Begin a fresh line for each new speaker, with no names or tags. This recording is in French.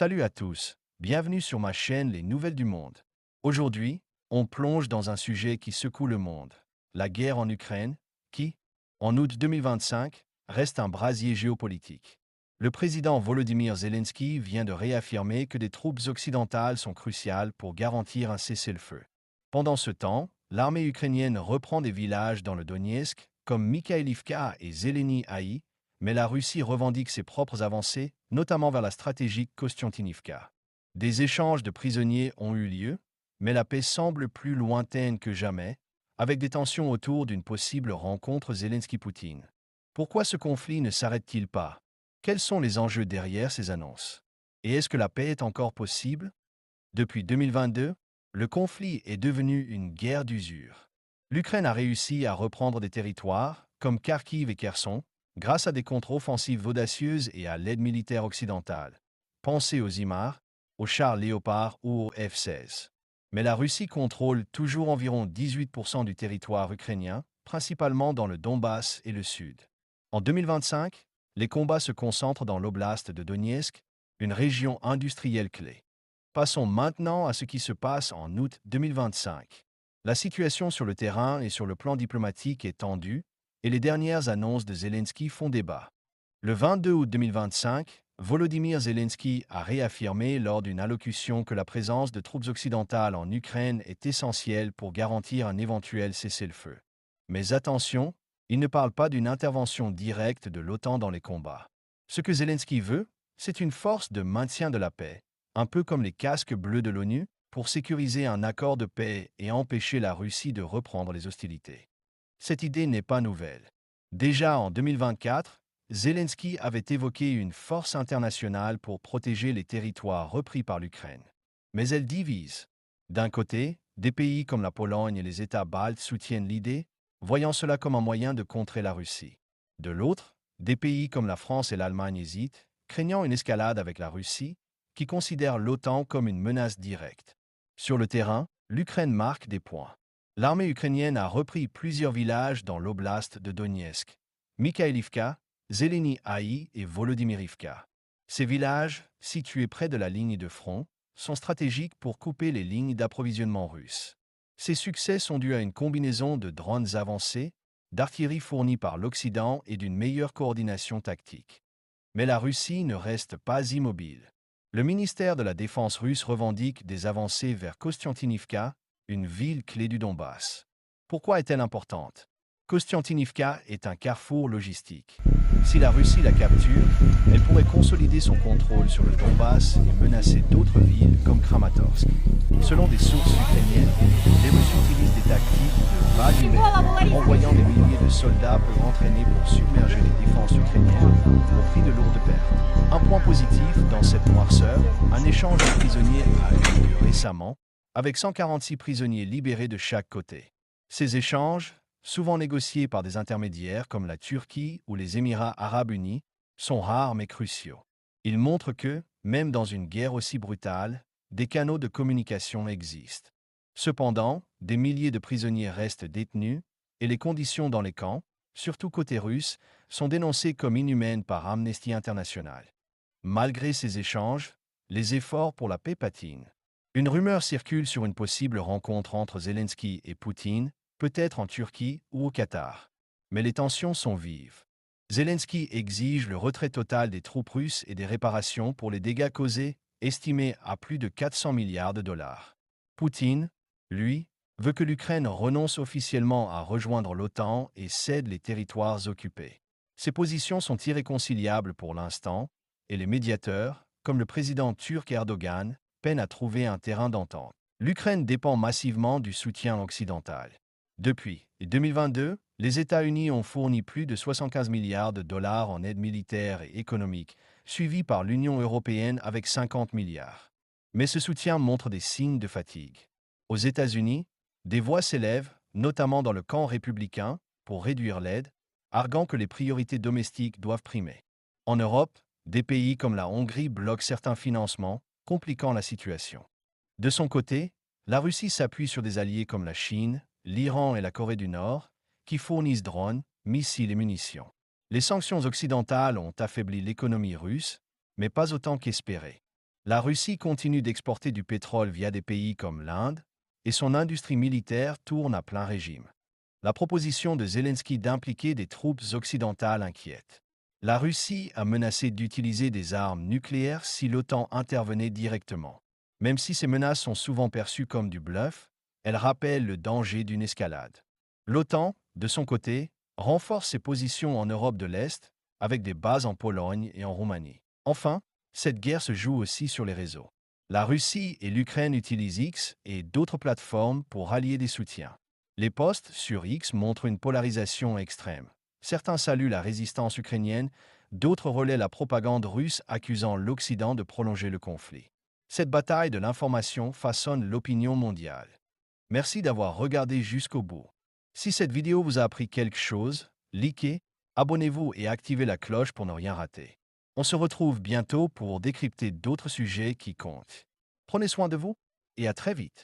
Salut à tous, bienvenue sur ma chaîne Les Nouvelles du Monde. Aujourd'hui, on plonge dans un sujet qui secoue le monde, la guerre en Ukraine, qui, en août 2025, reste un brasier géopolitique. Le président Volodymyr Zelensky vient de réaffirmer que des troupes occidentales sont cruciales pour garantir un cessez-le-feu. Pendant ce temps, l'armée ukrainienne reprend des villages dans le Donetsk, comme Mikhaïlivka et Zeleny-Aï, mais la Russie revendique ses propres avancées, notamment vers la stratégique Kostiantynivka. Des échanges de prisonniers ont eu lieu, mais la paix semble plus lointaine que jamais, avec des tensions autour d'une possible rencontre Zelensky-Poutine. Pourquoi ce conflit ne s'arrête-t-il pas? Quels sont les enjeux derrière ces annonces? Et est-ce que la paix est encore possible? Depuis 2022, le conflit est devenu une guerre d'usure. L'Ukraine a réussi à reprendre des territoires, comme Kharkiv et Kherson, grâce à des contre-offensives audacieuses et à l'aide militaire occidentale. Pensez aux HIMARS, aux chars Léopard ou aux F-16. Mais la Russie contrôle toujours environ 18% du territoire ukrainien, principalement dans le Donbass et le Sud. En 2025, les combats se concentrent dans l'oblast de Donetsk, une région industrielle clé. Passons maintenant à ce qui se passe en août 2025. La situation sur le terrain et sur le plan diplomatique est tendue, et les dernières annonces de Zelensky font débat. Le 22 août 2025, Volodymyr Zelensky a réaffirmé lors d'une allocution que la présence de troupes occidentales en Ukraine est essentielle pour garantir un éventuel cessez-le-feu. Mais attention, il ne parle pas d'une intervention directe de l'OTAN dans les combats. Ce que Zelensky veut, c'est une force de maintien de la paix, un peu comme les casques bleus de l'ONU, pour sécuriser un accord de paix et empêcher la Russie de reprendre les hostilités. Cette idée n'est pas nouvelle. Déjà en 2024, Zelensky avait évoqué une force internationale pour protéger les territoires repris par l'Ukraine. Mais elle divise. D'un côté, des pays comme la Pologne et les États baltes soutiennent l'idée, voyant cela comme un moyen de contrer la Russie. De l'autre, des pays comme la France et l'Allemagne hésitent, craignant une escalade avec la Russie, qui considère l'OTAN comme une menace directe. Sur le terrain, l'Ukraine marque des points. L'armée ukrainienne a repris plusieurs villages dans l'oblast de Donetsk, Mikhaïlivka, Zeleny-Aï et Volodymyrivka. Ces villages, situés près de la ligne de front, sont stratégiques pour couper les lignes d'approvisionnement russes. Ces succès sont dus à une combinaison de drones avancés, d'artillerie fournie par l'Occident et d'une meilleure coordination tactique. Mais la Russie ne reste pas immobile. Le ministère de la Défense russe revendique des avancées vers Kostiantynivka, une ville clé du Donbass. Pourquoi est-elle importante? Kostiantynivka est un carrefour logistique. Si la Russie la capture, elle pourrait consolider son contrôle sur le Donbass et menacer d'autres villes comme Kramatorsk. Selon des sources ukrainiennes, les Russes utilisent des tactiques de bas du mer, envoyant des milliers de soldats peu entraînés pour submerger les défenses ukrainiennes au prix de lourdes pertes. Un point positif dans cette noirceur, un échange de prisonniers a eu lieu récemment, avec 146 prisonniers libérés de chaque côté. Ces échanges, souvent négociés par des intermédiaires comme la Turquie ou les Émirats arabes unis, sont rares mais cruciaux. Ils montrent que, même dans une guerre aussi brutale, des canaux de communication existent. Cependant, des milliers de prisonniers restent détenus, et les conditions dans les camps, surtout côté russe, sont dénoncées comme inhumaines par Amnesty International. Malgré ces échanges, les efforts pour la paix patinent. Une rumeur circule sur une possible rencontre entre Zelensky et Poutine, peut-être en Turquie ou au Qatar. Mais les tensions sont vives. Zelensky exige le retrait total des troupes russes et des réparations pour les dégâts causés, estimés à plus de 400 milliards de dollars. Poutine, lui, veut que l'Ukraine renonce officiellement à rejoindre l'OTAN et cède les territoires occupés. Ces positions sont irréconciliables pour l'instant, et les médiateurs, comme le président turc Erdogan, peinent à trouver un terrain d'entente. L'Ukraine dépend massivement du soutien occidental. Depuis 2022, les États-Unis ont fourni plus de 75 milliards de dollars en aide militaire et économique, suivi par l'Union européenne avec 50 milliards. Mais ce soutien montre des signes de fatigue. Aux États-Unis, des voix s'élèvent, notamment dans le camp républicain, pour réduire l'aide, arguant que les priorités domestiques doivent primer. En Europe, des pays comme la Hongrie bloquent certains financements, compliquant la situation. De son côté, la Russie s'appuie sur des alliés comme la Chine, l'Iran et la Corée du Nord, qui fournissent drones, missiles et munitions. Les sanctions occidentales ont affaibli l'économie russe, mais pas autant qu'espéré. La Russie continue d'exporter du pétrole via des pays comme l'Inde, et son industrie militaire tourne à plein régime. La proposition de Zelensky d'impliquer des troupes occidentales inquiète. La Russie a menacé d'utiliser des armes nucléaires si l'OTAN intervenait directement. Même si ces menaces sont souvent perçues comme du bluff, elles rappellent le danger d'une escalade. L'OTAN, de son côté, renforce ses positions en Europe de l'Est, avec des bases en Pologne et en Roumanie. Enfin, cette guerre se joue aussi sur les réseaux. La Russie et l'Ukraine utilisent X et d'autres plateformes pour rallier des soutiens. Les posts sur X montrent une polarisation extrême. Certains saluent la résistance ukrainienne, d'autres relaient la propagande russe accusant l'Occident de prolonger le conflit. Cette bataille de l'information façonne l'opinion mondiale. Merci d'avoir regardé jusqu'au bout. Si cette vidéo vous a appris quelque chose, likez, abonnez-vous et activez la cloche pour ne rien rater. On se retrouve bientôt pour décrypter d'autres sujets qui comptent. Prenez soin de vous et à très vite.